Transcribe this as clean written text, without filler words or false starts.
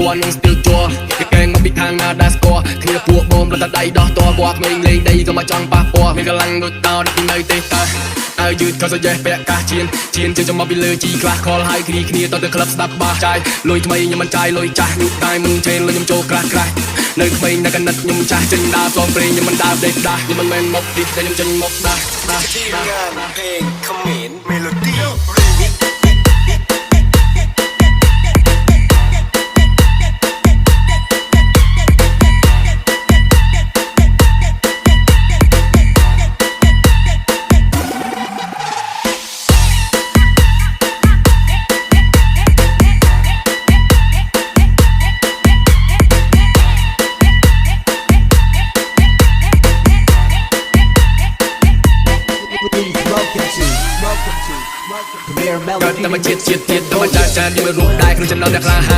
บัวนุ่งสติลจัวแกงมาปิดทางนาดาสกอร์เคลียร์พวกโบมแล้วตัดได้ดอกตัวบัวไม่เล่นได้ก็มาจ้องปากปัวมีกำลังดุดดาวได้กินในเตะตายืดเขาจะแย่แปะกาเชียนจะมาไปเลยจีกลาคอลไฮคลีตอนเดอะคลับสตับบาใจลอยทำไมยังมันใจลอยใจลูกตายมึงเชนเลยยังโจกลากลายในทำไมนักกันนัดยังใจเจนดาฟลองเปรย์ยังมันดาเด็กได้ยังมันแมนมกดิแต่ยังจันมกได้ทีมงานเพลงเขมรเมโลดี้ก็แต่มาเจียดแต่มาจ่าที่มารูปได้คือฉันนอนแต่คลาห